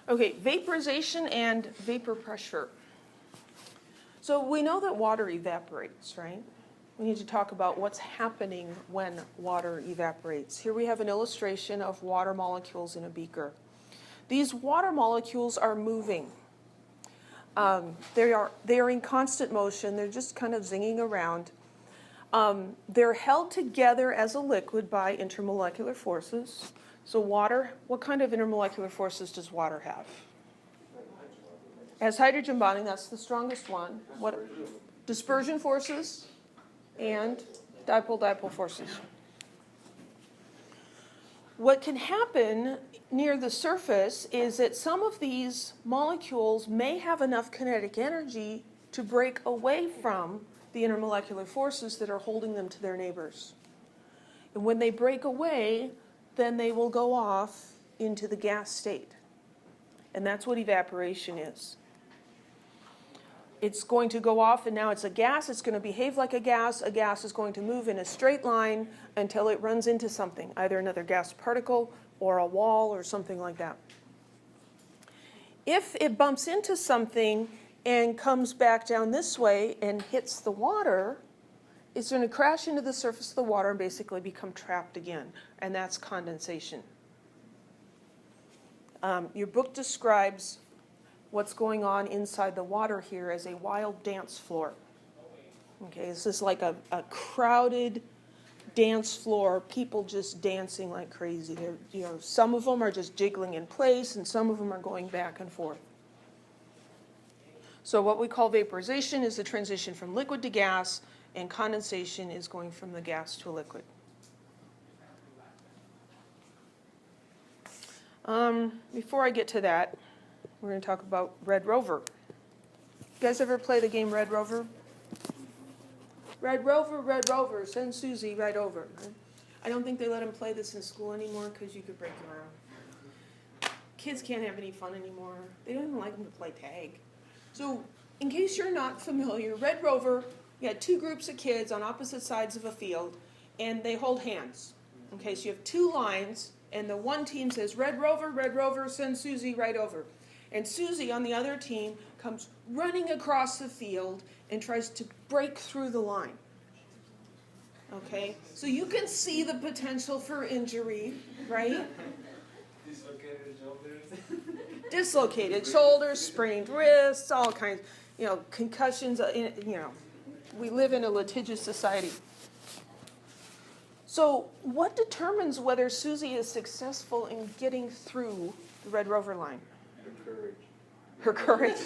Okay, vaporization and vapor pressure. So we know that water evaporates, right? We need to talk about what's happening when water evaporates. Here we have an illustration of water molecules in a beaker. These water molecules are moving. They are in constant motion. They're just kind of zinging around. They're held together as a liquid by intermolecular forces. So water, what kind of intermolecular forces does water have? It has hydrogen bonding, that's the strongest one. What? Dispersion forces and dipole-dipole forces. What can happen near the surface is that some of these molecules may have enough kinetic energy to break away from the intermolecular forces that are holding them to their neighbors. And when they break away, then they will go off into the gas state. And that's what evaporation is. It's going to go off, and now it's a gas. It's going to behave like a gas. A gas is going to move in a straight line until it runs into something, either another gas particle or a wall or something like that. If it bumps into something and comes back down this way and hits the water, it's going to crash into the surface of the water and basically become trapped again, and that's condensation. Your book describes what's going on inside the water here as a wild dance floor. Okay, this is like a crowded dance floor, people just dancing like crazy. They're, some of them are just jiggling in place, and some of them are going back and forth. So what we call vaporization is the transition from liquid to gas, and condensation is going from the gas to a liquid. Before I get to that, we're going to talk about Red Rover. You guys ever play the game Red Rover? Red Rover, send Susie right over. I don't think they let them play this in school anymore because you could break your arm. Kids can't have any fun anymore. They don't even like them to play tag. So in case you're not familiar, Red Rover, you had two groups of kids on opposite sides of a field, and they hold hands. Okay, so you have two lines, and the one team says, Red Rover, send Susie right over. And Susie on the other team comes running across the field and tries to break through the line. Okay, so you can see the potential for injury, right? Dislocated shoulders. Dislocated shoulders, sprained wrists, all kinds, concussions, we live in a litigious society. So what determines whether Susie is successful in getting through the Red Rover line? Her courage.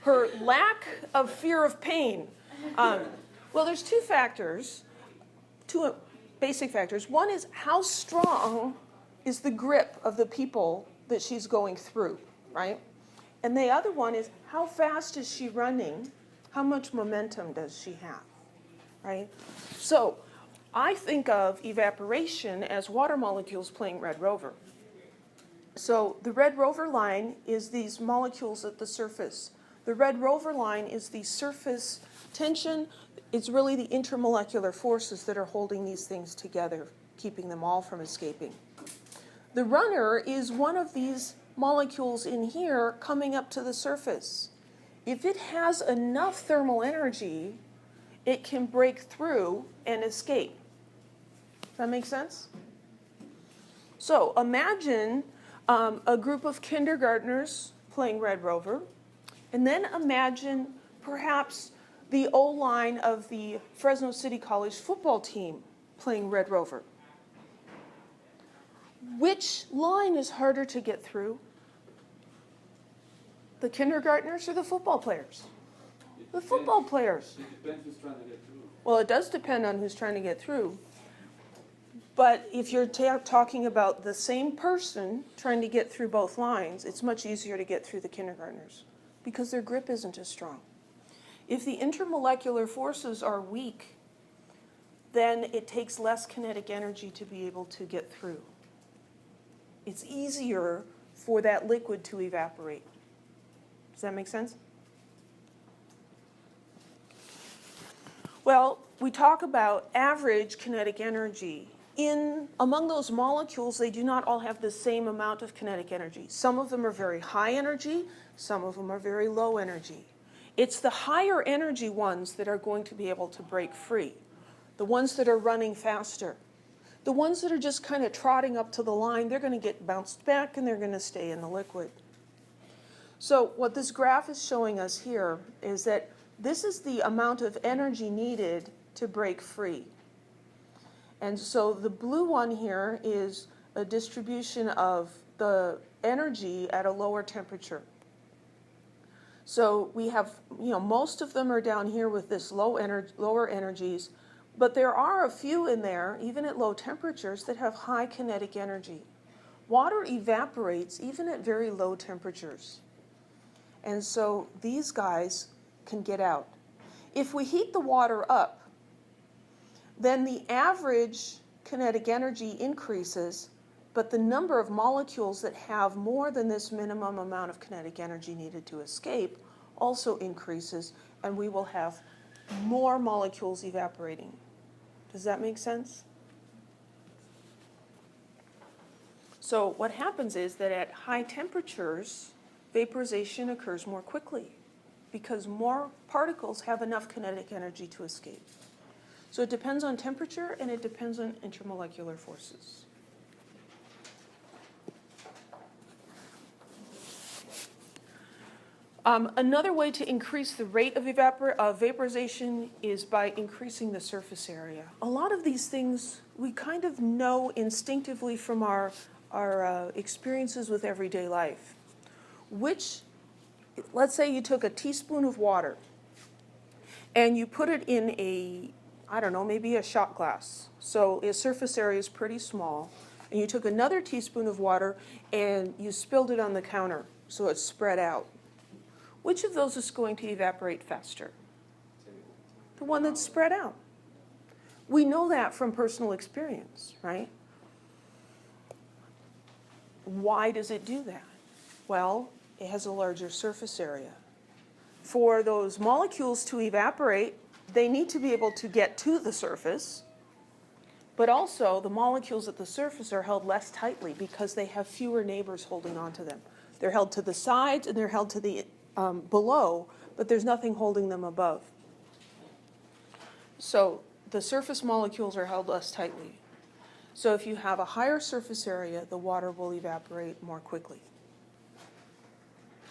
Her lack of fear of pain. Well, there's two basic factors. One is how strong is the grip of the people that she's going through, right? And the other one is how fast is she running? How much momentum does she have, right? So I think of evaporation as water molecules playing Red Rover. So the Red Rover line is these molecules at the surface. The Red Rover line is the surface tension. It's really the intermolecular forces that are holding these things together, keeping them all from escaping. The runner is one of these molecules in here coming up to the surface. If it has enough thermal energy, it can break through and escape. Does that make sense? So imagine a group of kindergartners playing Red Rover, and then imagine perhaps the O-line of the Fresno City College football team playing Red Rover. Which line is harder to get through? The kindergartners or the football players? The football players. It depends who's trying to get through. Well, it does depend on who's trying to get through. But if you're talking about the same person trying to get through both lines, it's much easier to get through the kindergartners because their grip isn't as strong. If the intermolecular forces are weak, then it takes less kinetic energy to be able to get through. It's easier for that liquid to evaporate. Does that make sense? Well, we talk about average kinetic energy Among those molecules, they do not all have the same amount of kinetic energy. Some of them are very high energy, some of them are very low energy. It's the higher energy ones that are going to be able to break free, the ones that are running faster. The ones that are just kind of trotting up to the line, they're going to get bounced back and they're going to stay in the liquid. So what this graph is showing us here is that this is the amount of energy needed to break free. And so the blue one here is a distribution of the energy at a lower temperature. So we have, most of them are down here with this lower energies, but there are a few in there, even at low temperatures, that have high kinetic energy. Water evaporates even at very low temperatures. And so these guys can get out. If we heat the water up, then the average kinetic energy increases, but the number of molecules that have more than this minimum amount of kinetic energy needed to escape also increases, and we will have more molecules evaporating. Does that make sense? So what happens is that at high temperatures, vaporization occurs more quickly because more particles have enough kinetic energy to escape. So it depends on temperature and it depends on intermolecular forces. Another way to increase the rate of vaporization is by increasing the surface area. A lot of these things we kind of know instinctively from our experiences with everyday life. Let's say you took a teaspoon of water and you put it in maybe a shot glass. So its surface area is pretty small. And you took another teaspoon of water and you spilled it on the counter so it's spread out. Which of those is going to evaporate faster? The one that's spread out. We know that from personal experience, right? Why does it do that? Well, it has a larger surface area. For those molecules to evaporate, they need to be able to get to the surface, but also the molecules at the surface are held less tightly because they have fewer neighbors holding on to them. They're held to the sides and they're held to the below, but there's nothing holding them above. So the surface molecules are held less tightly. So if you have a higher surface area, the water will evaporate more quickly.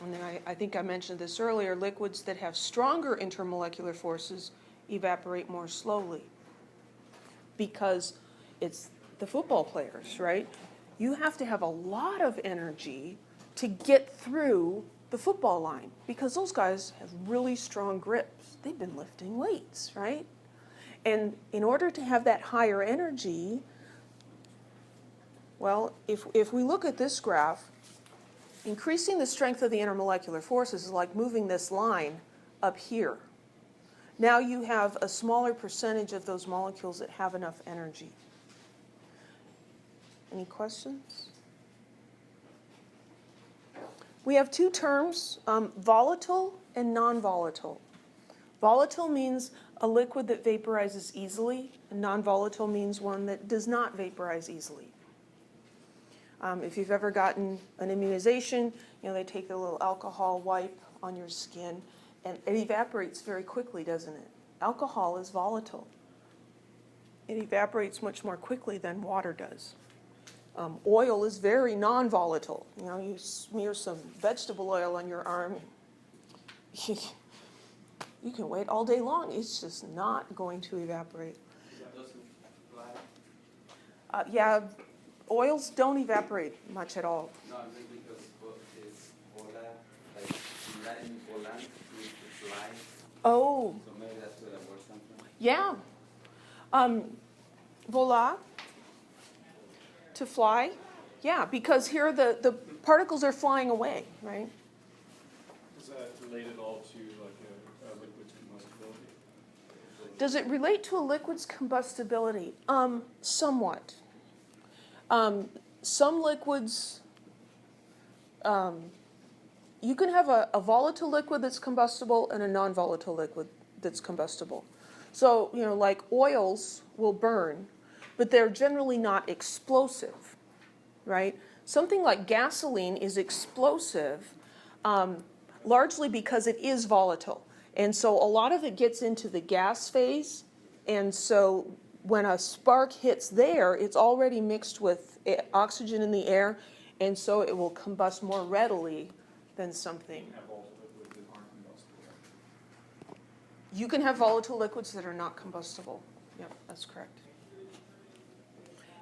And then I think I mentioned this earlier, liquids that have stronger intermolecular forces evaporate more slowly because it's the football players, right? You have to have a lot of energy to get through the football line because those guys have really strong grips. They've been lifting weights, right? And in order to have that higher energy, well, if we look at this graph, increasing the strength of the intermolecular forces is like moving this line up here. Now you have a smaller percentage of those molecules that have enough energy. Any questions? We have two terms, volatile and non-volatile. Volatile means a liquid that vaporizes easily, and non-volatile means one that does not vaporize easily. If you've ever gotten an immunization, they take a little alcohol wipe on your skin, and it evaporates very quickly, doesn't it? Alcohol is volatile. It evaporates much more quickly than water does. Oil is very non-volatile. You smear some vegetable oil on your arm, you can wait all day long. It's just not going to evaporate. Yeah, oils don't evaporate much at all. No, I mean because it's vola, like in Latin, volant means to fly. Oh. So maybe that's where that word comes from. Yeah. Vola, to fly. Yeah, because here the particles are flying away, right? Is that related all to like a liquid's combustibility? Does it relate to a liquid's combustibility? Somewhat. Some liquids, you can have a volatile liquid that's combustible and a non-volatile liquid that's combustible. So, like oils will burn, but they're generally not explosive, right? Something like gasoline is explosive largely because it is volatile. And so a lot of it gets into the gas phase, and so when a spark hits there, it's already mixed with oxygen in the air, and so it will combust more readily than something. Have volatile liquids that aren't combustible. You can have volatile liquids that are not combustible. Yep, that's correct.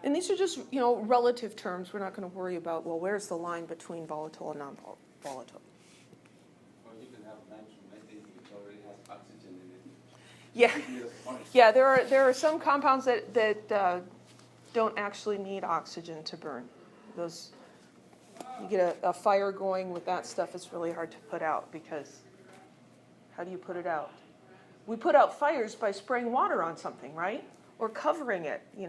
And these are just, relative terms. We're not going to worry about, well, where's the line between volatile and non-volatile? Or you can have nitrogen, which already has oxygen in it. Yeah, there are some compounds that don't actually need oxygen to burn. Those, you get a fire going with that stuff, it's really hard to put out because how do you put it out? We put out fires by spraying water on something, right? Or covering it, you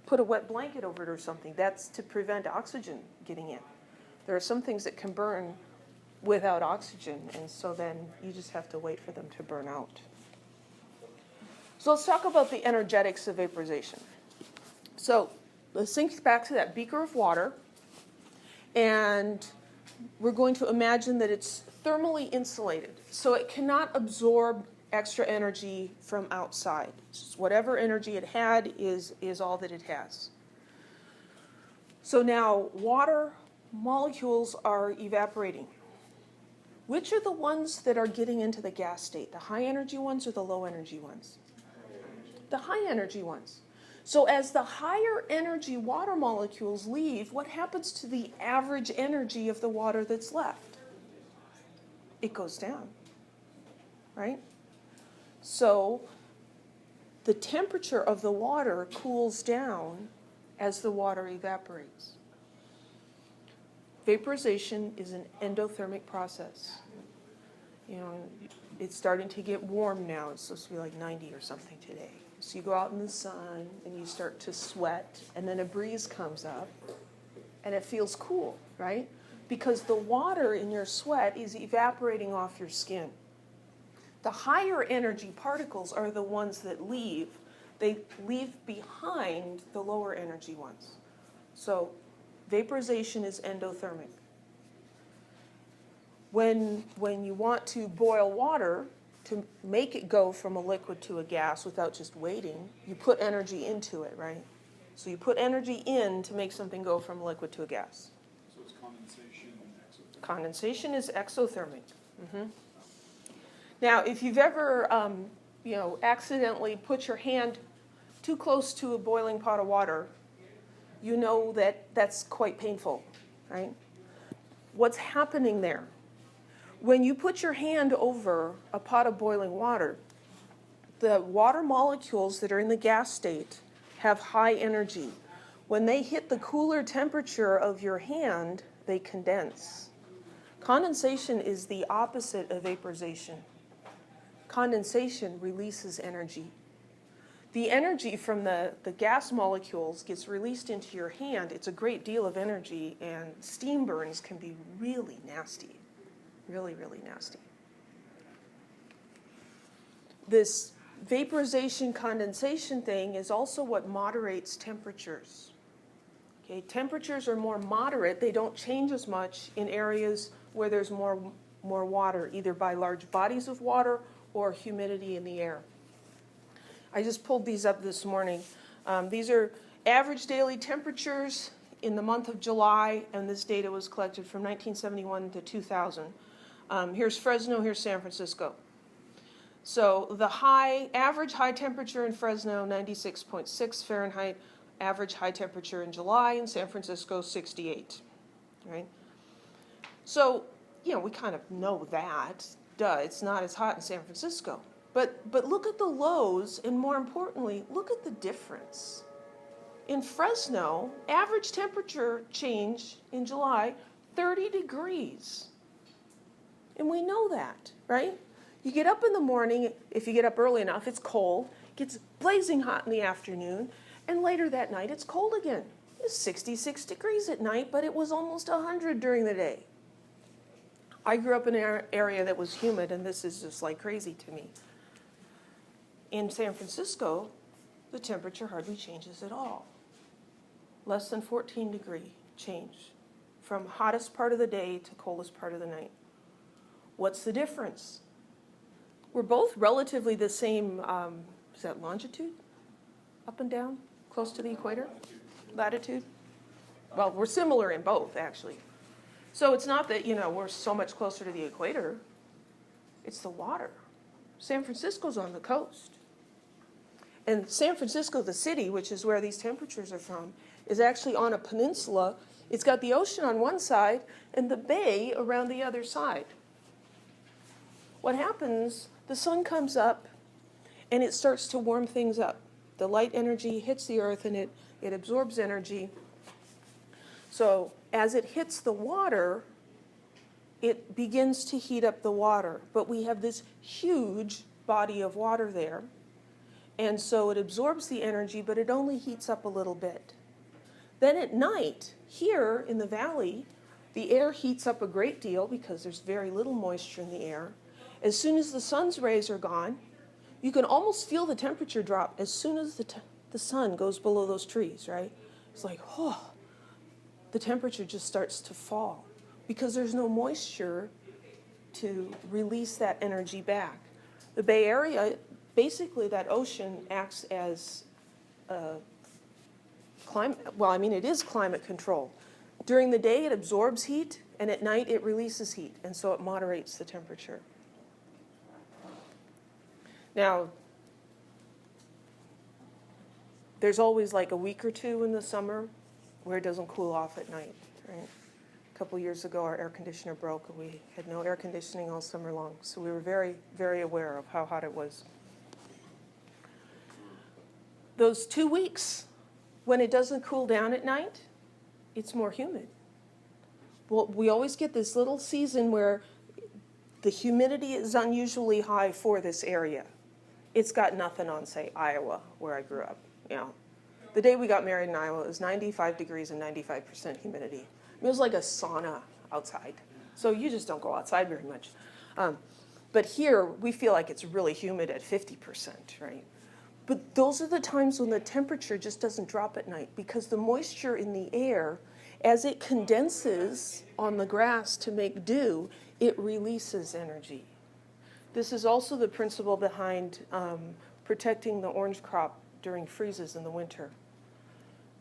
put a wet blanket over it or something. That's to prevent oxygen getting in. There are some things that can burn without oxygen, and so then you just have to wait for them to burn out. So let's talk about the energetics of vaporization. So let's think back to that beaker of water, and we're going to imagine that it's thermally insulated, so it cannot absorb extra energy from outside. Just whatever energy it had is all that it has. So now water molecules are evaporating. Which are the ones that are getting into the gas state? The high energy ones or the low energy ones? The high energy ones. So as the higher energy water molecules leave, what happens to the average energy of the water that's left? It goes down, right? So the temperature of the water cools down as the water evaporates. Vaporization is an endothermic process. It's starting to get warm now. It's supposed to be like 90 or something today. So you go out in the sun and you start to sweat, and then a breeze comes up and it feels cool, right? Because the water in your sweat is evaporating off your skin. The higher energy particles are the ones that leave. They leave behind the lower energy ones. So vaporization is endothermic. When you want to boil water, to make it go from a liquid to a gas without just waiting, you put energy into it, right? So you put energy in to make something go from a liquid to a gas. So it's condensation and exothermic. Condensation is exothermic. Mm-hmm. Now, if you've ever, accidentally put your hand too close to a boiling pot of water, you know that that's quite painful, right? What's happening there? When you put your hand over a pot of boiling water, the water molecules that are in the gas state have high energy. When they hit the cooler temperature of your hand, they condense. Condensation is the opposite of vaporization. Condensation releases energy. The energy from the gas molecules gets released into your hand. It's a great deal of energy, and steam burns can be really nasty. Really, really nasty. This vaporization condensation thing is also what moderates temperatures. Okay, temperatures are more moderate. They don't change as much in areas where there's more water, either by large bodies of water or humidity in the air. I just pulled these up this morning. These are average daily temperatures in the month of July, and this data was collected from 1971 to 2000. Here's Fresno, here's San Francisco. So the average high temperature in Fresno, 96.6 Fahrenheit. Average high temperature in July in San Francisco, 68. Right? So, we kind of know that. Duh, it's not as hot in San Francisco. But look at the lows, and more importantly, look at the difference. In Fresno, average temperature change in July, 30 degrees. And we know that, right? You get up in the morning, if you get up early enough, it's cold, gets blazing hot in the afternoon, and later that night it's cold again. It's 66 degrees at night, but it was almost 100 during the day. I grew up in an area that was humid, and this is just like crazy to me. In San Francisco, the temperature hardly changes at all. Less than 14-degree change from hottest part of the day to coldest part of the night. What's the difference? We're both relatively the same, is that longitude? Up and down, close to the equator? Latitude? Well, we're similar in both, actually. So it's not that, we're so much closer to the equator. It's the water. San Francisco's on the coast. And San Francisco, the city, which is where these temperatures are from, is actually on a peninsula. It's got the ocean on one side and the bay around the other side. What happens, the sun comes up and it starts to warm things up. The light energy hits the earth and it absorbs energy. So as it hits the water, it begins to heat up the water. But we have this huge body of water there. And so it absorbs the energy, but it only heats up a little bit. Then at night, here in the valley, the air heats up a great deal because there's very little moisture in the air. As soon as the sun's rays are gone, you can almost feel the temperature drop as soon as the sun goes below those trees, right? It's like, oh, the temperature just starts to fall because there's no moisture to release that energy back. The Bay Area, basically that ocean acts as climate, it is climate control. During the day it absorbs heat and at night it releases heat, and so it moderates the temperature. Now, there's always like a week or two in the summer where it doesn't cool off at night, right? A couple years ago, our air conditioner broke and we had no air conditioning all summer long. So we were very, very aware of how hot it was. Those 2 weeks, when it doesn't cool down at night, it's more humid. Well, we always get this little season where the humidity is unusually high for this area. It's got nothing on, say, Iowa, where I grew up. The day we got married in Iowa, it was 95 degrees and 95% humidity. It was like a sauna outside. So you just don't go outside very much. But here, we feel like it's really humid at 50%, right? But those are the times when the temperature just doesn't drop at night because the moisture in the air, as it condenses on the grass to make dew, it releases energy. This is also the principle behind protecting the orange crop during freezes in the winter.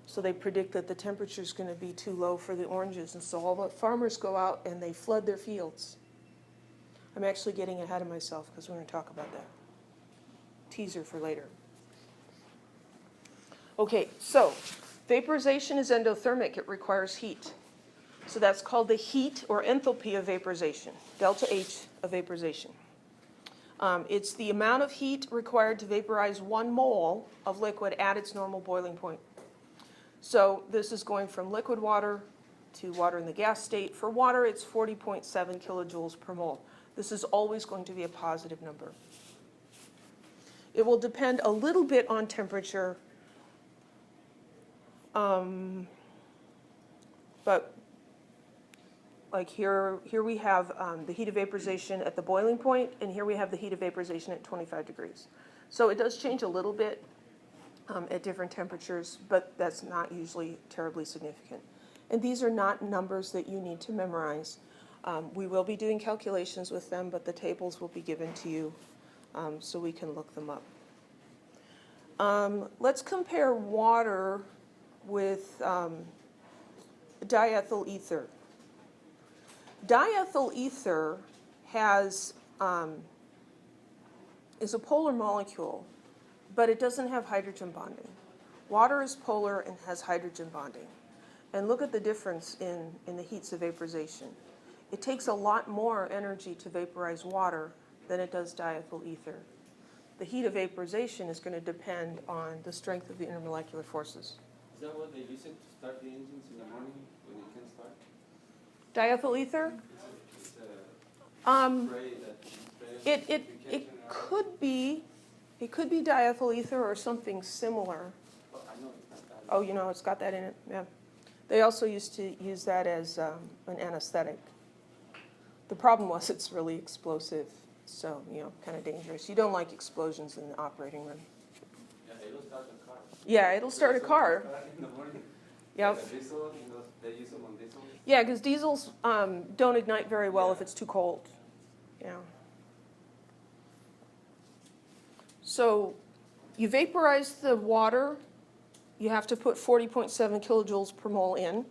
So they predict that the temperature is going to be too low for the oranges, and so all the farmers go out and they flood their fields. I'm actually getting ahead of myself because we're going to talk about that. Teaser for later. Okay, so vaporization is endothermic. It requires heat. So that's called the heat or enthalpy of vaporization, delta H of vaporization. It's the amount of heat required to vaporize 1 mole of liquid at its normal boiling point. So this is going from liquid water to water in the gas state. For water, it's 40.7 kilojoules per mole. This is always going to be a positive number. It will depend a little bit on temperature, but like here we have the heat of vaporization at the boiling point, and here we have the heat of vaporization at 25 degrees. So it does change a little bit at different temperatures, but that's not usually terribly significant. And these are not numbers that you need to memorize. We will be doing calculations with them, but the tables will be given to you so we can look them up. Let's compare water with diethyl ether. Diethyl ether is a polar molecule, but it doesn't have hydrogen bonding. Water is polar and has hydrogen bonding. And look at the difference in the heats of vaporization. It takes a lot more energy to vaporize water than it does diethyl ether. The heat of vaporization is going to depend on the strength of the intermolecular forces. Is that what they use it to start the engines in the morning when you can start? Diethyl ether? It's a spray that It could be diethyl ether or something similar. Oh, I know it's not that. Oh, you know, it's got that in it. Yeah. They also used to use that as an anesthetic. The problem was it's really explosive, so kind of dangerous. You don't like explosions in the operating room. Yeah. It'll start the car. Yeah, it'll start a car. In the morning. Yep. Like a diesel, they use them on diesel. Yeah, because diesels don't ignite very well if it's too cold. Yeah. So you vaporize the water, you have to put 40.7 kilojoules per mole in.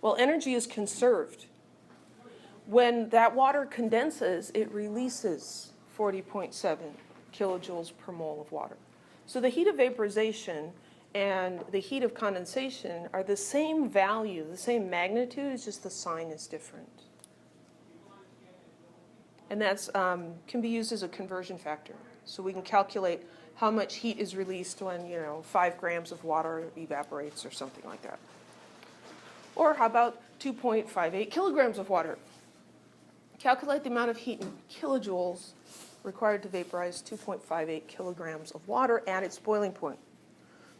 Well, energy is conserved. When that water condenses, it releases 40.7 kilojoules per mole of water. So the heat of vaporization and the heat of condensation are the same value, the same magnitude, it's just the sign is different. And that's can be used as a conversion factor. So we can calculate how much heat is released when, 5 grams of water evaporates or something like that. Or how about 2.58 kilograms of water? Calculate the amount of heat in kilojoules required to vaporize 2.58 kilograms of water at its boiling point.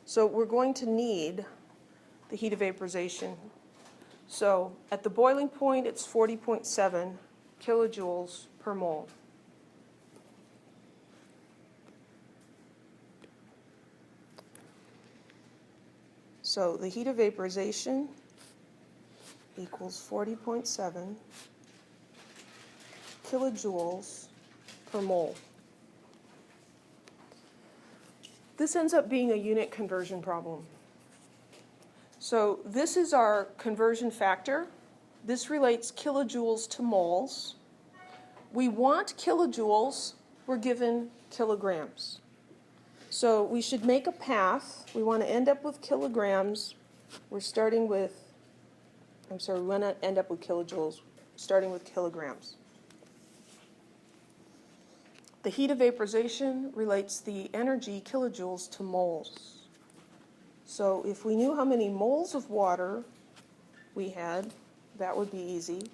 So we're going to need the heat of vaporization. So at the boiling point, it's 40.7 kilojoules per mole. So the heat of vaporization equals 40.7 kilojoules per mole. This ends up being a unit conversion problem. So this is our conversion factor. This relates kilojoules to moles. We want kilojoules, we're given kilograms. So we should make a path. We want to end up with kilograms. We want to end up with kilojoules, starting with kilograms. The heat of vaporization relates the energy kilojoules to moles. So if we knew how many moles of water we had, that would be easy.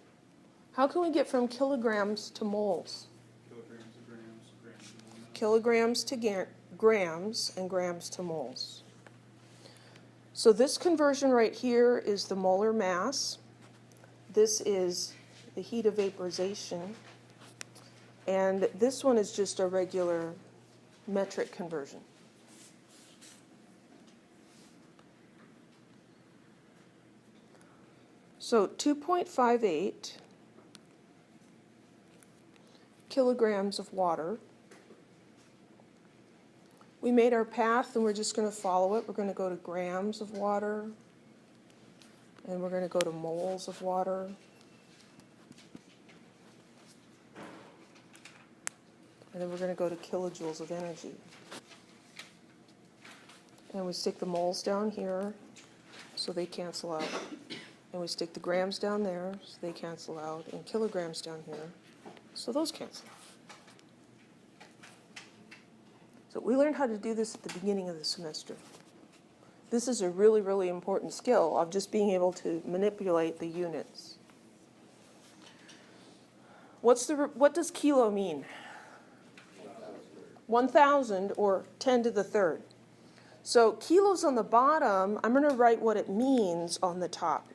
How can we get from kilograms to moles? Kilograms to grams, grams to moles. Kilograms to grams and grams to moles. So this conversion right here is the molar mass. This is the heat of vaporization. And this one is just a regular metric conversion. So 2.58 kilograms of water. We made our path and we're just going to follow it. We're going to go to grams of water, and we're going to go to moles of water. And then we're going to go to kilojoules of energy. And we stick the moles down here so they cancel out. And we stick the grams down there so they cancel out, and kilograms down here so those cancel out. So we learned how to do this at the beginning of the semester. This is a really, really important skill of just being able to manipulate the units. What does kilo mean? 1,000 or 10 to the third. So kilos on the bottom, I'm going to write what it means on the top.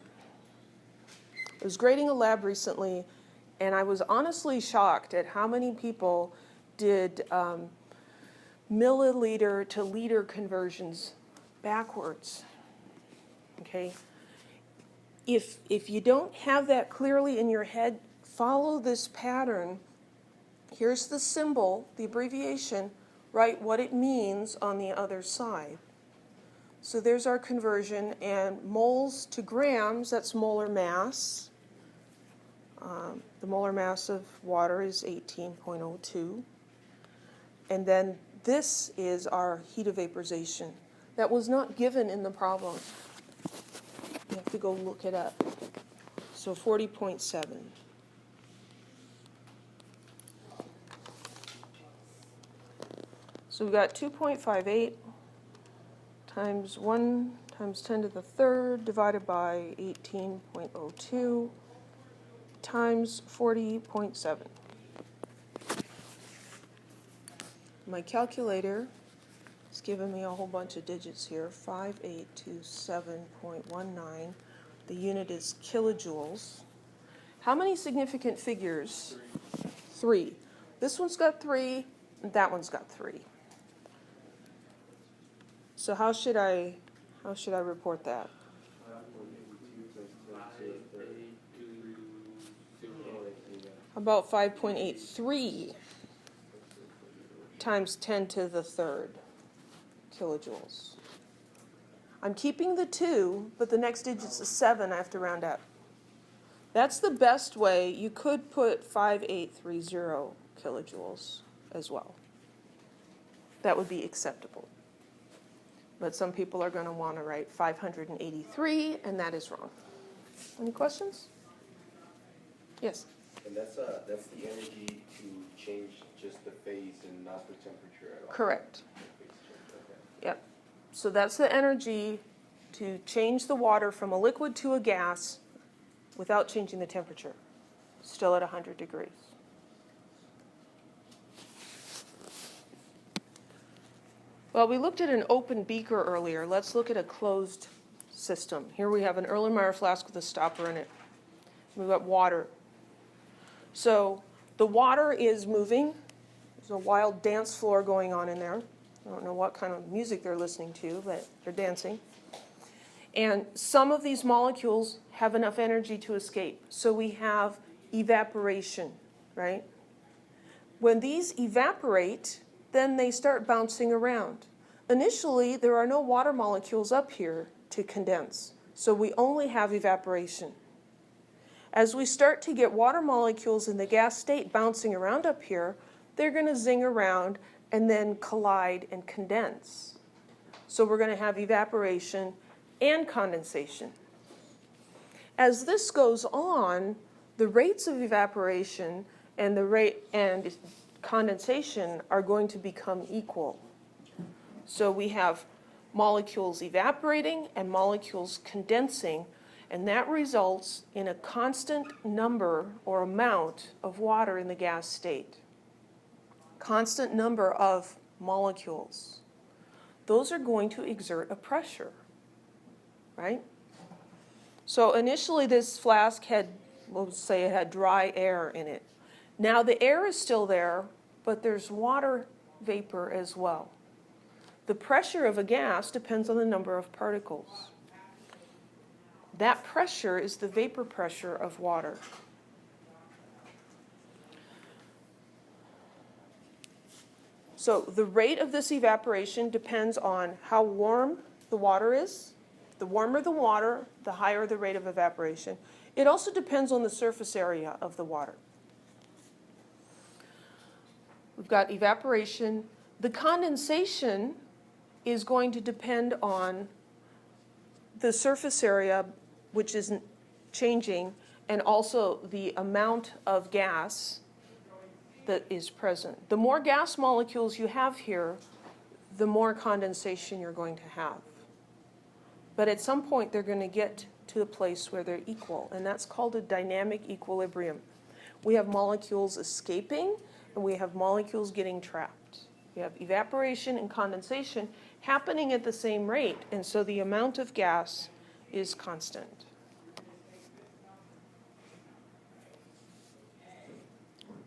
I was grading a lab recently, and I was honestly shocked at how many people did milliliter to liter conversions backwards. Okay? If you don't have that clearly in your head, follow this pattern. Here's the symbol, the abbreviation, write what it means on the other side. So there's our conversion, and moles to grams, that's molar mass. The molar mass of water is 18.02. And then this is our heat of vaporization. That was not given in the problem. You have to go look it up. So 40.7. So we've got 2.58 times 1 times 10 to the third divided by 18.02 times 40.7. My calculator is giving me a whole bunch of digits here, 5827.19. The unit is kilojoules. How many significant figures? 3. This one's got 3, and that one's got 3. So how should I report that? About 5.83 times 10 to the third kilojoules. I'm keeping the 2, but the next digit's a 7 I have to round up. That's the best way. You could put 5830 kilojoules as well. That would be acceptable. But some people are going to want to write 583, and that is wrong. Any questions? Yes? And that's the energy to change just the phase and not the temperature at all? Correct. Phase change, okay. Yep. So that's the energy to change the water from a liquid to a gas without changing the temperature, still at 100 degrees. Well, we looked at an open beaker earlier. Let's look at a closed system. Here we have an Erlenmeyer flask with a stopper in it. We've got water. So the water is moving. There's a wild dance floor going on in there. I don't know what kind of music they're listening to, but they're dancing. And some of these molecules have enough energy to escape. So we have evaporation, right? When these evaporate, then they start bouncing around. Initially, there are no water molecules up here to condense. So we only have evaporation. As we start to get water molecules in the gas state bouncing around up here, they're going to zing around and then collide and condense. So we're going to have evaporation and condensation. As this goes on, the rates of evaporation and the rate and condensation are going to become equal. So we have molecules evaporating and molecules condensing, and that results in a constant number or amount of water in the gas state. Constant number of molecules. Those are going to exert a pressure, right? So initially this flask had, we'll say it had dry air in it. Now the air is still there, but there's water vapor as well. The pressure of a gas depends on the number of particles. That pressure is the vapor pressure of water. So the rate of this evaporation depends on how warm the water is. The warmer the water, the higher the rate of evaporation. It also depends on the surface area of the water. We've got evaporation. The condensation is going to depend on the surface area, which isn't changing, and also the amount of gas that is present. The more gas molecules you have here, the more condensation you're going to have. But at some point, they're going to get to a place where they're equal, and that's called a dynamic equilibrium. We have molecules escaping, and we have molecules getting trapped. We have evaporation and condensation happening at the same rate, and so the amount of gas is constant.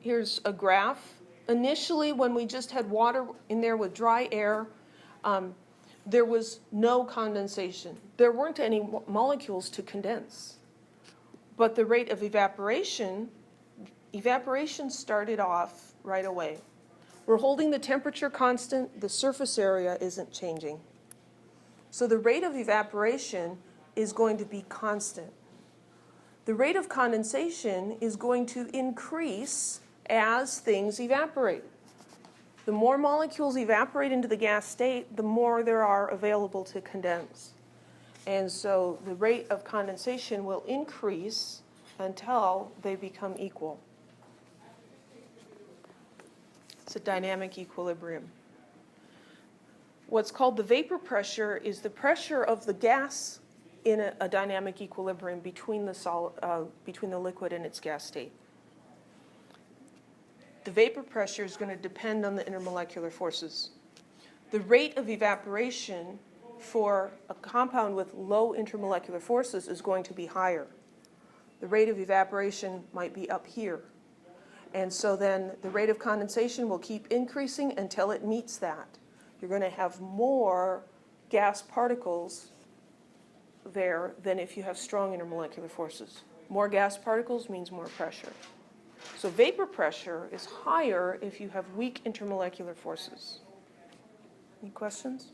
Here's a graph. Initially, when we just had water in there with dry air, there was no condensation. There weren't any molecules to condense. But the rate of evaporation started off right away. We're holding the temperature constant. The surface area isn't changing. So the rate of evaporation is going to be constant. The rate of condensation is going to increase as things evaporate. The more molecules evaporate into the gas state, the more there are available to condense. And so the rate of condensation will increase until they become equal. It's a dynamic equilibrium. What's called the vapor pressure is the pressure of the gas in a dynamic equilibrium between the liquid and its gas state. The vapor pressure is going to depend on the intermolecular forces. The rate of evaporation for a compound with low intermolecular forces is going to be higher. The rate of evaporation might be up here. And so then the rate of condensation will keep increasing until it meets that. You're going to have more gas particles there than if you have strong intermolecular forces. More gas particles means more pressure. So vapor pressure is higher if you have weak intermolecular forces. Any questions?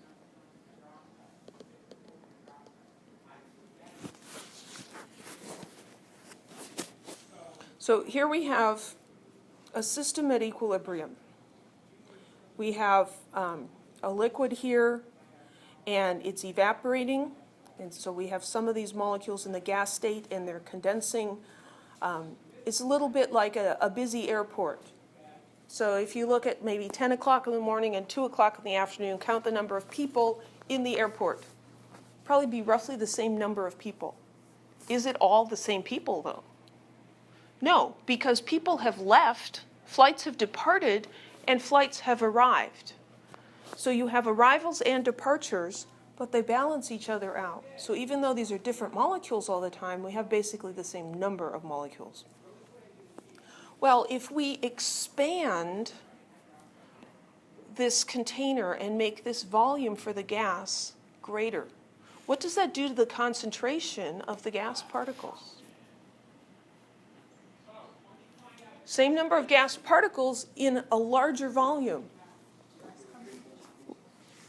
So here we have a system at equilibrium. We have a liquid here, and it's evaporating. And so we have some of these molecules in the gas state, and they're condensing. It's a little bit like a busy airport. So if you look at maybe 10 o'clock in the morning and 2 o'clock in the afternoon, count the number of people in the airport. Probably be roughly the same number of people. Is it all the same people, though? No, because people have left, flights have departed, and flights have arrived. So you have arrivals and departures, but they balance each other out. So even though these are different molecules all the time, we have basically the same number of molecules. Well, if we expand this container and make this volume for the gas greater, what does that do to the concentration of the gas particles? Same number of gas particles in a larger volume.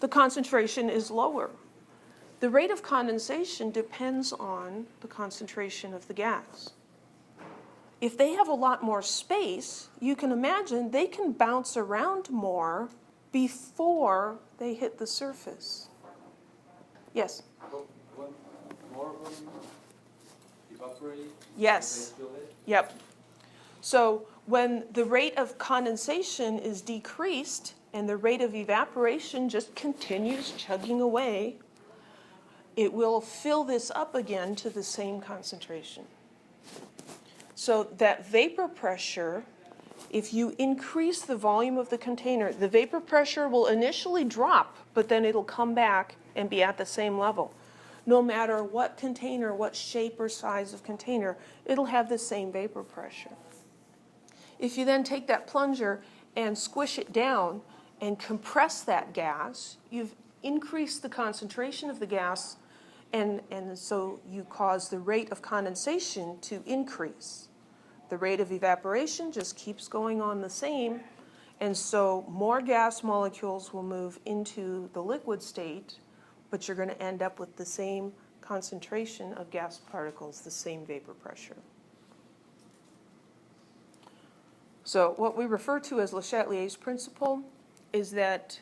The concentration is lower. The rate of condensation depends on the concentration of the gas. If they have a lot more space, you can imagine they can bounce around more before they hit the surface. Yes? What more of them evaporate? Yes. They spill it? Yep. So when the rate of condensation is decreased and the rate of evaporation just continues chugging away, it will fill this up again to the same concentration. So that vapor pressure, if you increase the volume of the container, the vapor pressure will initially drop, but then it'll come back and be at the same level. No matter what container, what shape or size of container, it'll have the same vapor pressure. If you then take that plunger and squish it down and compress that gas, you've increased the concentration of the gas, and so you cause the rate of condensation to increase. The rate of evaporation just keeps going on the same, and so more gas molecules will move into the liquid state, but you're going to end up with the same concentration of gas particles, the same vapor pressure. So what we refer to as Le Chatelier's principle is that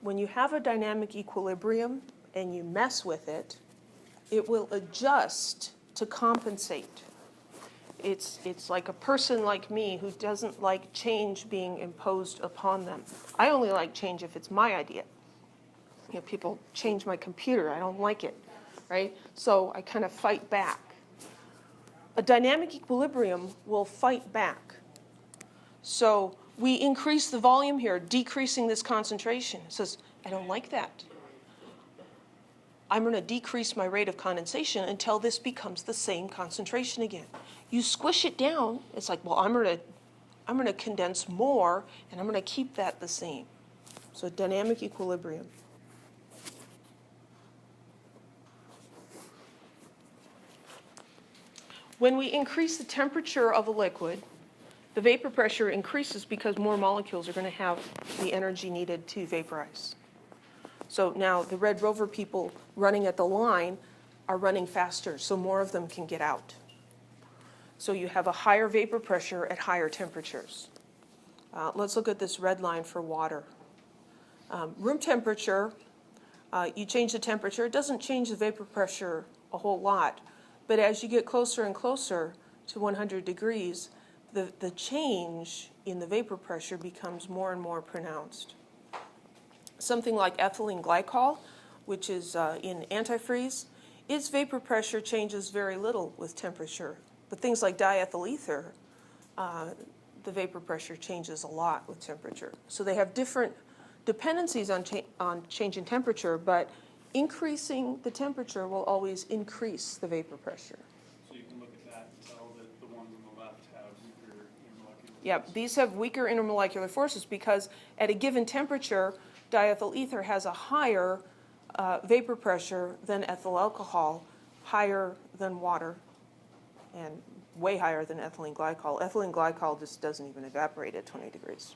when you have a dynamic equilibrium and you mess with it, it will adjust to compensate. It's like a person like me who doesn't like change being imposed upon them. I only like change if it's my idea. You know, people change my computer. I don't like it, right? So I kind of fight back. A dynamic equilibrium will fight back. So we increase the volume here, decreasing this concentration. It says, I don't like that. I'm going to decrease my rate of condensation until this becomes the same concentration again. You squish it down, it's like, well, I'm going to condense more, and I'm going to keep that the same. So dynamic equilibrium. When we increase the temperature of a liquid, the vapor pressure increases because more molecules are going to have the energy needed to vaporize. So now the red Rover people running at the line are running faster, so more of them can get out. So you have a higher vapor pressure at higher temperatures. Let's look at this red line for water. Room temperature, you change the temperature. It doesn't change the vapor pressure a whole lot, but as you get closer and closer to 100 degrees, the change in the vapor pressure becomes more and more pronounced. Something like ethylene glycol, which is in antifreeze, its vapor pressure changes very little with temperature. But things like diethyl ether, the vapor pressure changes a lot with temperature. So they have different dependencies on change in temperature, but increasing the temperature will always increase the vapor pressure. So you can look at that and tell that the ones on the left have weaker intermolecular forces. Yeah, these have weaker intermolecular forces because at a given temperature, diethyl ether has a higher vapor pressure than ethyl alcohol, higher than water, and way higher than ethylene glycol. Ethylene glycol just doesn't even evaporate at 20 degrees.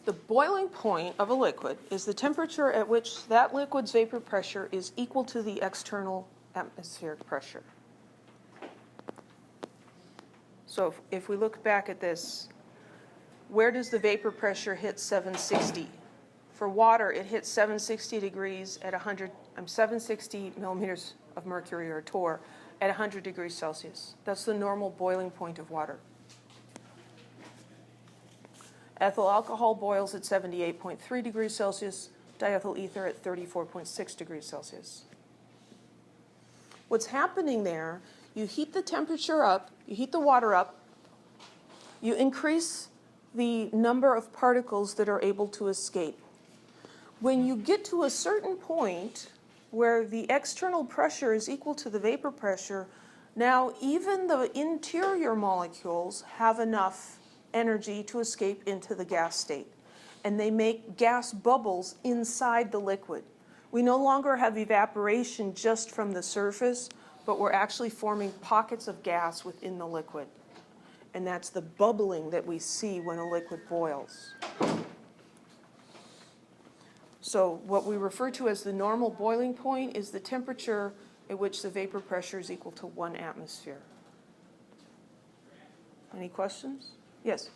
The boiling point of a liquid is the temperature at which that liquid's vapor pressure is equal to the external atmospheric pressure. So if we look back at this, where does the vapor pressure hit 760? For water, it hits 760 degrees at 760 millimeters of mercury or torr at 100 degrees Celsius. That's the normal boiling point of water. Ethyl alcohol boils at 78.3 degrees Celsius, diethyl ether at 34.6 degrees Celsius. What's happening there, you heat the temperature up, you heat the water up, you increase the number of particles that are able to escape. When you get to a certain point where the external pressure is equal to the vapor pressure, now even the interior molecules have enough energy to escape into the gas state. And they make gas bubbles inside the liquid. We no longer have evaporation just from the surface, but we're actually forming pockets of gas within the liquid. And that's the bubbling that we see when a liquid boils. So what we refer to as the normal boiling point is the temperature at which the vapor pressure is equal to 1 atmosphere. Any questions? Yes?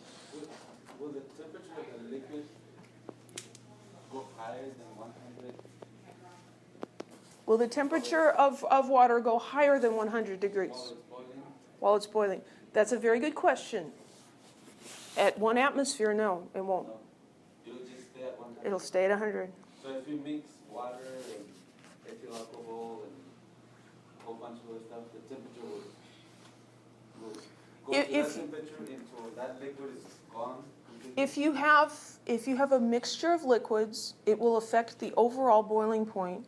Will the temperature of the liquid go higher than 100? Will the temperature of water go higher than 100 degrees? While it's boiling? While it's boiling. That's a very good question. At 1 atmosphere, no, it won't. No. It'll just stay at 100? It'll stay at 100. So if you mix water and ethyl alcohol and a whole bunch of other stuff, the temperature will go to that temperature until that liquid is gone completely? If you have a mixture of liquids, it will affect the overall boiling point.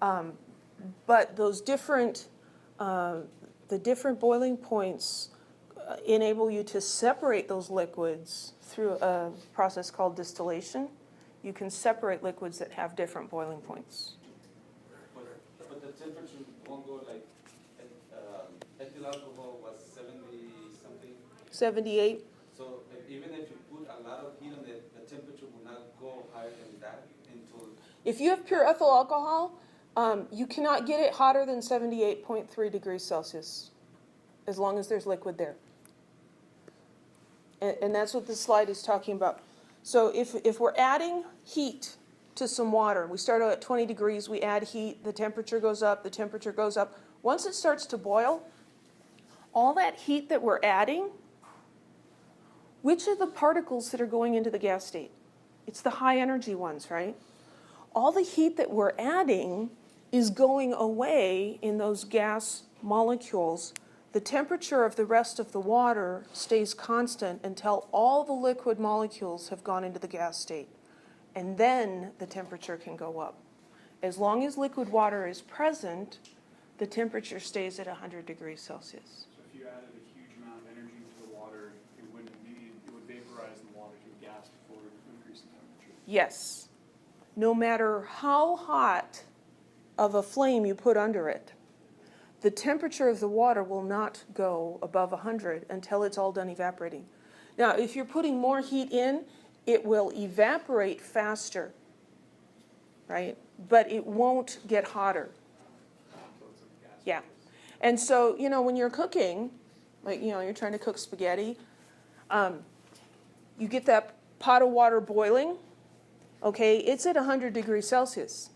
But those different, the different boiling points enable you to separate those liquids through a process called distillation. You can separate liquids that have different boiling points. But the temperature won't go like, ethyl alcohol was 70 something? 78. So even if you put a lot of heat on it, the temperature will not go higher than that until... If you have pure ethyl alcohol, you cannot get it hotter than 78.3 degrees Celsius, as long as there's liquid there. And that's what this slide is talking about. So if we're adding heat to some water, we start out at 20 degrees, we add heat, the temperature goes up, the temperature goes up. Once it starts to boil, all that heat that we're adding, which are the particles that are going into the gas state? It's the high energy ones, right? All the heat that we're adding is going away in those gas molecules. The temperature of the rest of the water stays constant until all the liquid molecules have gone into the gas state. And then the temperature can go up. As long as liquid water is present, the temperature stays at 100 degrees Celsius. So if you added a huge amount of energy to the water, it would vaporize the water to gas before increasing temperature? Yes. No matter how hot of a flame you put under it, the temperature of the water will not go above 100 until it's all done evaporating. Now, if you're putting more heat in, it will evaporate faster, right? But it won't get hotter. Yeah. And so, when you're cooking, like, you're trying to cook spaghetti, you get that pot of water boiling, okay, it's at 100 degrees Celsius.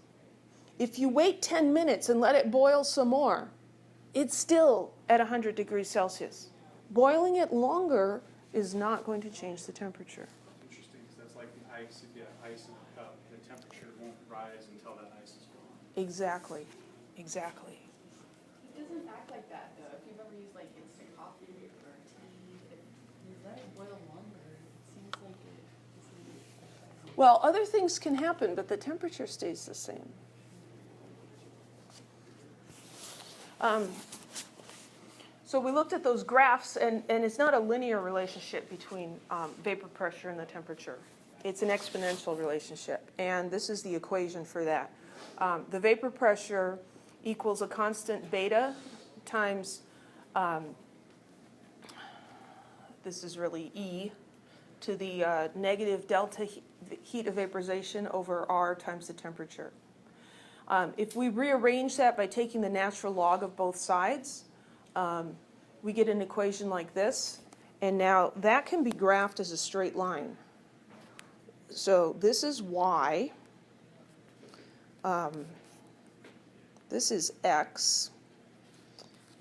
If you wait 10 minutes and let it boil some more, it's still at 100 degrees Celsius. Boiling it longer is not going to change the temperature. Interesting, because that's like the ice. If you have ice in a cup, the temperature won't rise until that ice is gone. Exactly. Exactly. It doesn't act like that, though. If you've ever used, like, instant coffee or tea, if you let it boil longer, it seems like it isn't... Well, other things can happen, but the temperature stays the same. So we looked at those graphs, and it's not a linear relationship between vapor pressure and the temperature. It's an exponential relationship, and this is the equation for that. The vapor pressure equals a constant beta times, this is really E, to the negative delta heat of vaporization over R times the temperature. If we rearrange that by taking the natural log of both sides, we get an equation like this, and now that can be graphed as a straight line. So this is y, this is x,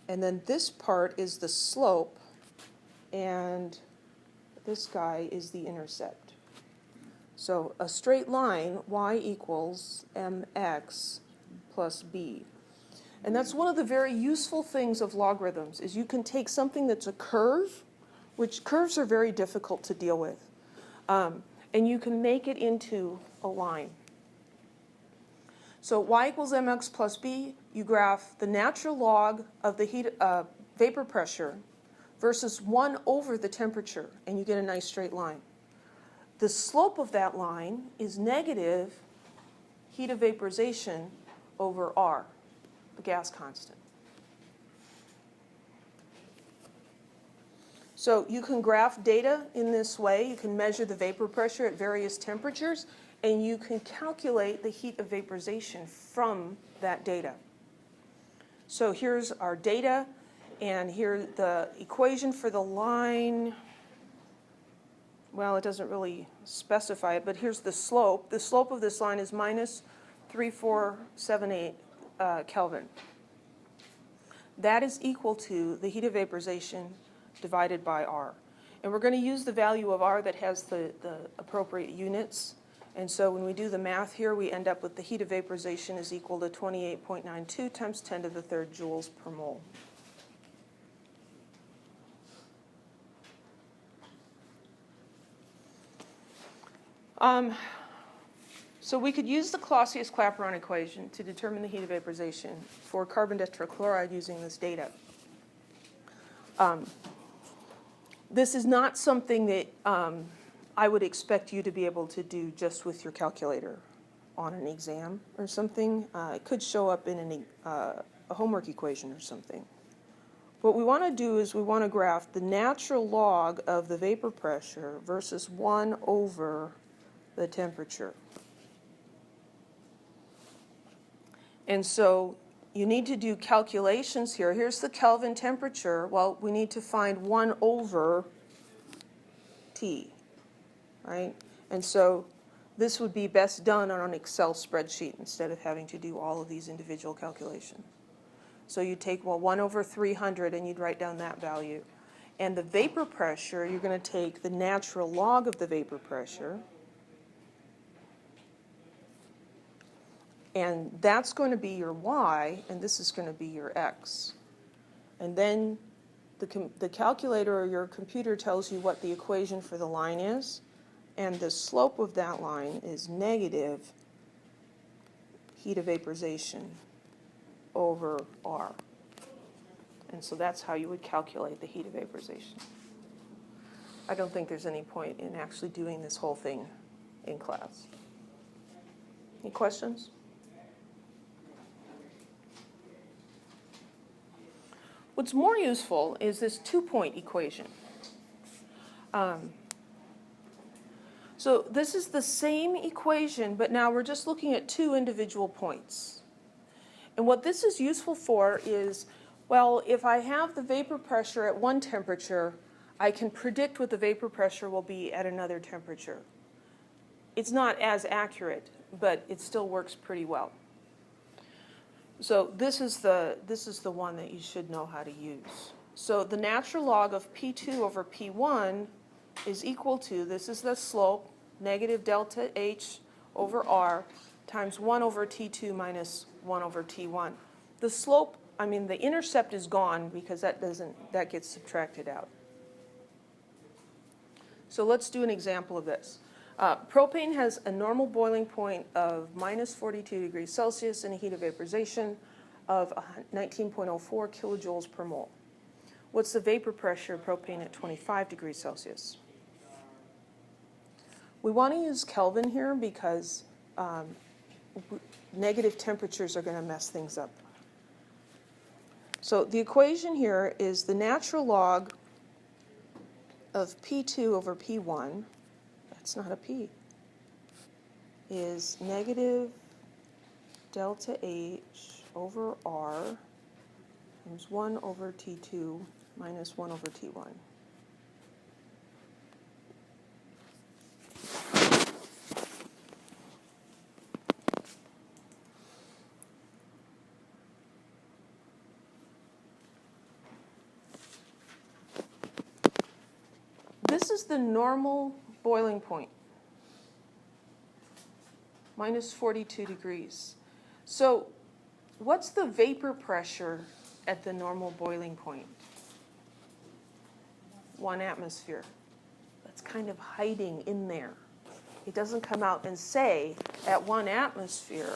and then this part is the slope, and this guy is the intercept. So a straight line, y equals mx plus b. And that's one of the very useful things of logarithms, is you can take something that's a curve, which curves are very difficult to deal with, and you can make it into a line. So y equals mx plus b, you graph the natural log of the vapor pressure versus 1 over the temperature, and you get a nice straight line. The slope of that line is negative heat of vaporization over R, the gas constant. So you can graph data in this way. You can measure the vapor pressure at various temperatures, and you can calculate the heat of vaporization from that data. So here's our data, and here's the equation for the line. Well, it doesn't really specify it, but here's the slope. The slope of this line is minus 3478 Kelvin. That is equal to the heat of vaporization divided by R. And we're going to use the value of R that has the appropriate units. And so when we do the math here, we end up with the heat of vaporization is equal to 28.92 times 10 to the third joules per mole. So we could use the Clausius-Clapeyron equation to determine the heat of vaporization for carbon tetrachloride using this data. This is not something that I would expect you to be able to do just with your calculator on an exam or something. It could show up in a homework equation or something. What we want to do is we want to graph the natural log of the vapor pressure versus 1 over the temperature. And so you need to do calculations here. Here's the Kelvin temperature. Well, we need to find 1 over T, right? And so this would be best done on an Excel spreadsheet instead of having to do all of these individual calculations. So you take, well, 1 over 300, and you'd write down that value. And the vapor pressure, you're going to take the natural log of the vapor pressure, and that's going to be your y, and this is going to be your x. And then the calculator or your computer tells you what the equation for the line is, and the slope of that line is negative heat of vaporization over R. And so that's how you would calculate the heat of vaporization. I don't think there's any point in actually doing this whole thing in class. Any questions? What's more useful is this 2-point equation. So this is the same equation, but now we're just looking at 2 individual points. And what this is useful for is, well, if I have the vapor pressure at one temperature, I can predict what the vapor pressure will be at another temperature. It's not as accurate, but it still works pretty well. So this is the one that you should know how to use. So the natural log of P2 over P1 is equal to, this is the slope, negative delta H over R times 1 over T2 minus 1 over T1. The slope, the intercept is gone because that gets subtracted out. So let's do an example of this. Propane has a normal boiling point of minus 42 degrees Celsius and a heat of vaporization of 19.04 kilojoules per mole. What's the vapor pressure of propane at 25 degrees Celsius? We want to use Kelvin here because negative temperatures are going to mess things up. So the equation here is the natural log of P2 over P1, that's not a P, is negative delta H over R times 1 over T2 minus 1 over T1. This is the normal boiling point, minus 42 degrees. So what's the vapor pressure at the normal boiling point? 1 atmosphere. That's kind of hiding in there. It doesn't come out and say at 1 atmosphere,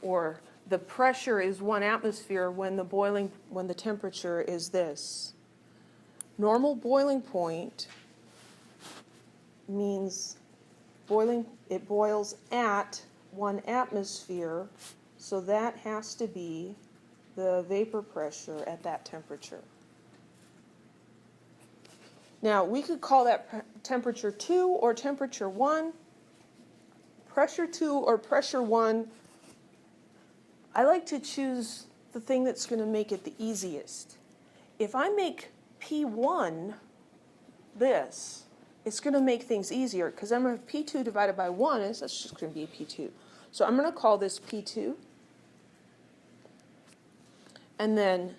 or the pressure is 1 atmosphere when the temperature is this. Normal boiling point means it boils at 1 atmosphere, so that has to be the vapor pressure at that temperature. Now, we could call that temperature 2 or temperature 1. Pressure 2 or pressure 1, I like to choose the thing that's going to make it the easiest. If I make P1 this, it's going to make things easier because I'm going to have P2 divided by 1, and that's just going to be P2. So I'm going to call this P2. And then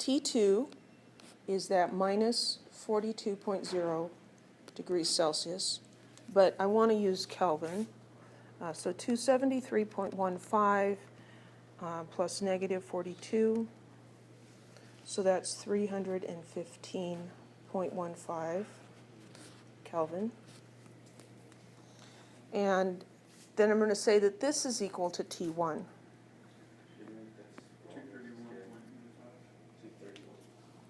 T2 is that minus 42.0 degrees Celsius, but I want to use Kelvin. So 273.15 plus negative 42. So that's 315.15 Kelvin. And then I'm going to say that this is equal to T1.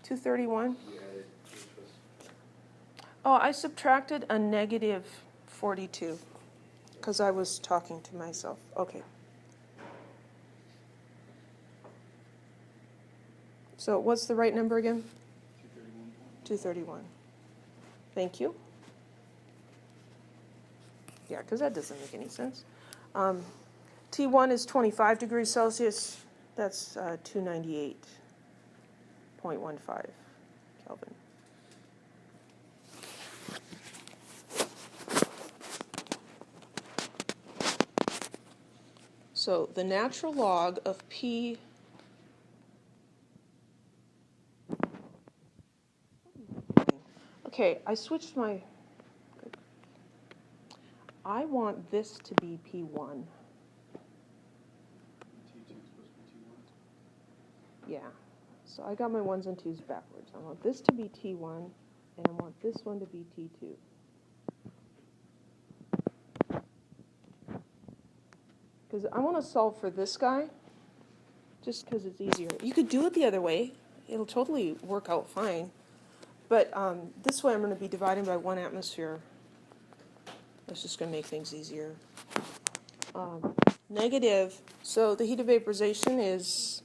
231? Oh, I subtracted a negative 42 because I was talking to myself. Okay. So what's the right number again? 231. Thank you. Yeah, because that doesn't make any sense. T1 is 25 degrees Celsius. That's 298.15 Kelvin. So the natural log of P okay, I switched my I want this to be P1. T2 is supposed to be T1. Yeah. So I got my 1s and 2s backwards. I want this to be T1, and I want this one to be T2. Because I want to solve for this guy, just because it's easier. You could do it the other way. It'll totally work out fine. But this way I'm going to be dividing by 1 atmosphere. That's just going to make things easier. Negative, so the heat of vaporization is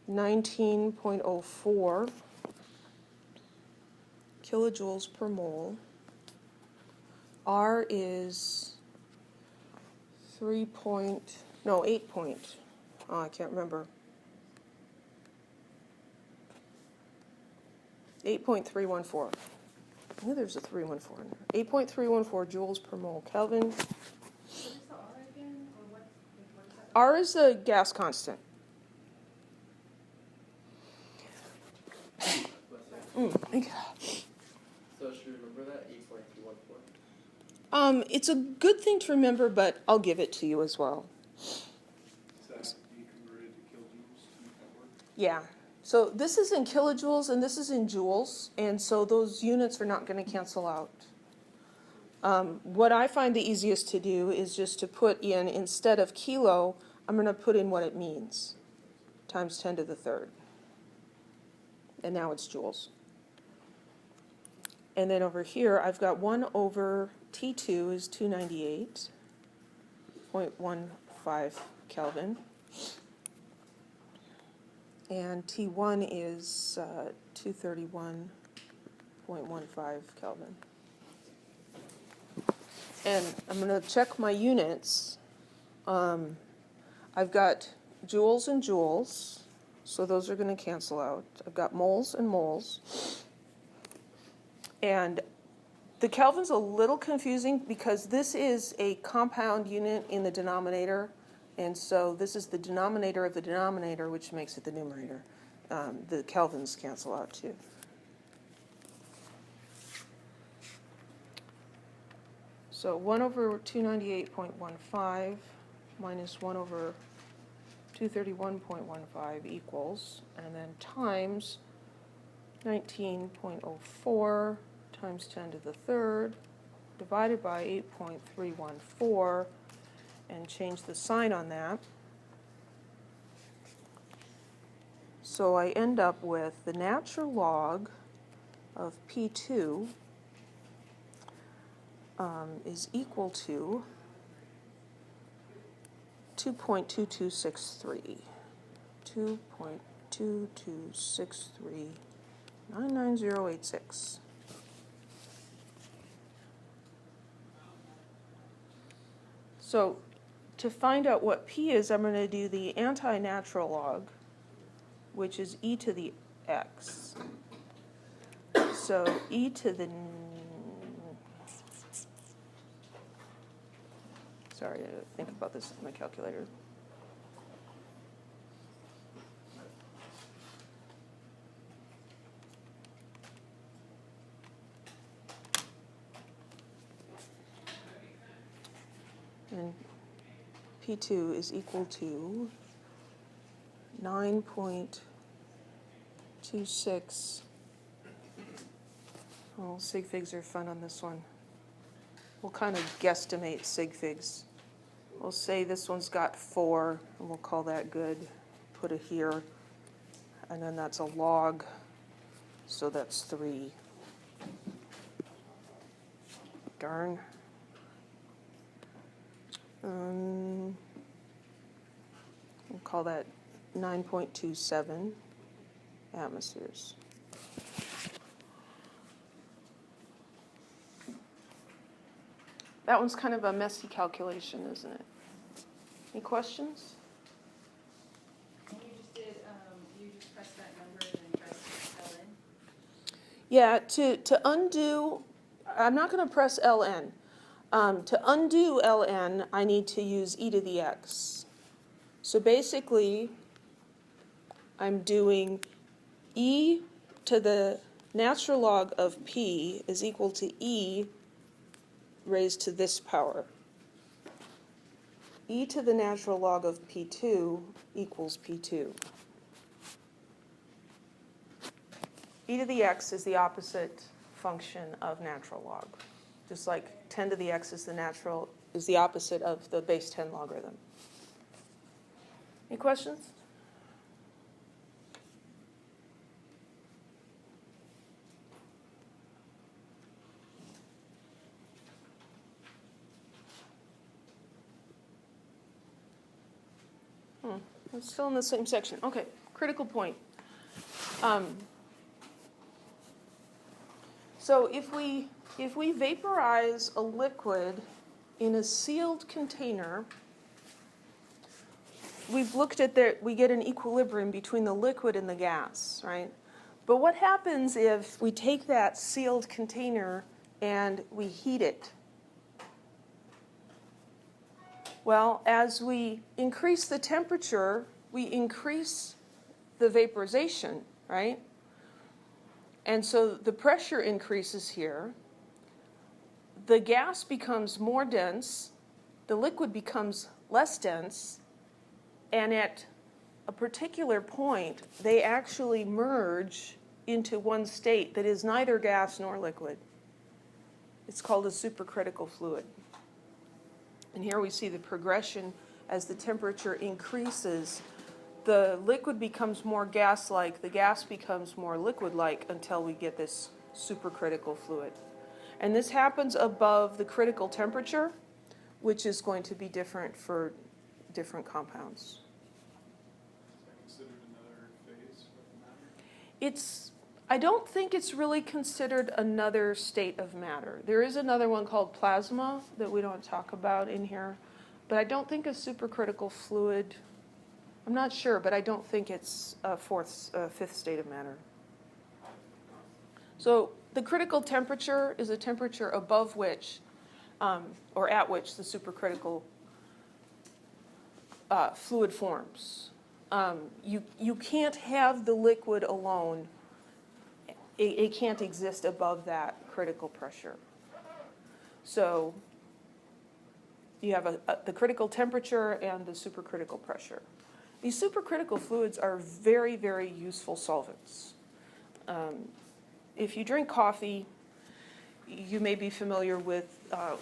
19.04 kilojoules per mole. R is 8 I can't remember. 8.314. I knew there's a 314 in there. 8.314 joules per mole Kelvin. What is the R again, or what is that? R is the gas constant. Thank you. So should we remember that 8.214? It's a good thing to remember, but I'll give it to you as well. Does that have to be converted to kilojoules to make that work? Yeah. So this is in kilojoules and this is in joules, and so those units are not going to cancel out. What I find the easiest to do is just to put in, instead of kilo, I'm going to put in what it means. times 10 to the third. And now it's joules. And then over here, I've got 1 over T2 is 298.15 Kelvin. And T1 is 231.15 Kelvin. And I'm going to check my units. I've got joules and joules, so those are going to cancel out. I've got moles and moles. And the Kelvin's a little confusing because this is a compound unit in the denominator, and so this is the denominator of the denominator, which makes it the numerator. The Kelvins cancel out too. So 1 over 298.15 minus 1 over 231.15 equals, and then times 19.04 times 10 to the third divided by 8.314, and change the sign on that. So I end up with the natural log of P2 is equal to 2.2263. 2.2263 99086. So to find out what P is, I'm going to do the anti-natural log, which is e to the x. So e to the, sorry, I think about this with my calculator. And P2 is equal to 9.26. Oh, sig figs are fun on this one. We'll kind of guesstimate sig figs. We'll say this one's got 4, and we'll call that good. Put it here, and then that's a log, so that's 3. Darn. We'll call that 9.27 atmospheres. That one's kind of a messy calculation, isn't it? Any questions? You just did, you just press that number and then press LN? Yeah, to undo, I'm not going to press ln. To undo ln, I need to use e to the x. So basically, I'm doing e to the natural log of p is equal to e raised to this power. E to the natural log of P2 equals P2. E to the x is the opposite function of natural log. Just like 10 to the x is the opposite of the base 10 logarithm. Any questions? It's still in the same section. Okay, critical point. So if we vaporize a liquid in a sealed container, we've looked at that we get an equilibrium between the liquid and the gas, right? But what happens if we take that sealed container and we heat it? Well, as we increase the temperature, we increase the vaporization, right? And so the pressure increases here. The gas becomes more dense. The liquid becomes less dense. And at a particular point, they actually merge into one state that is neither gas nor liquid. It's called a supercritical fluid. And here we see the progression as the temperature increases. the liquid becomes more gas-like, the gas becomes more liquid-like until we get this supercritical fluid. And this happens above the critical temperature, which is going to be different for different compounds. Is that considered another phase of matter? I don't think it's really considered another state of matter. There is another one called plasma that we don't talk about in here, but I don't think a supercritical fluid, I'm not sure, but I don't think it's a fifth state of matter. So the critical temperature is a temperature above which, or at which the supercritical fluid forms. You can't have the liquid alone. It can't exist above that critical pressure. So you have the critical temperature and the supercritical pressure. These supercritical fluids are very, very useful solvents. If you drink coffee, you may be familiar with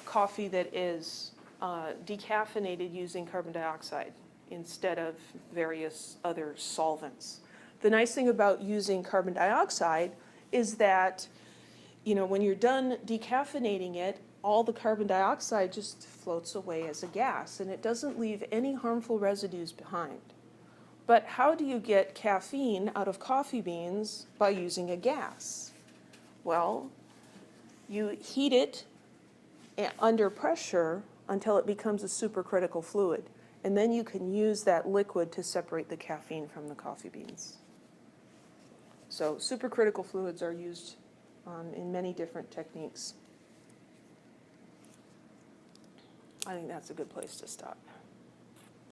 coffee that is decaffeinated using carbon dioxide instead of various other solvents. The nice thing about using carbon dioxide is that, when you're done decaffeinating it, all the carbon dioxide just floats away as a gas, and it doesn't leave any harmful residues behind. But how do you get caffeine out of coffee beans by using a gas? Well, you heat it under pressure until it becomes a supercritical fluid, and then you can use that liquid to separate the caffeine from the coffee beans. So supercritical fluids are used in many different techniques. I think that's a good place to stop.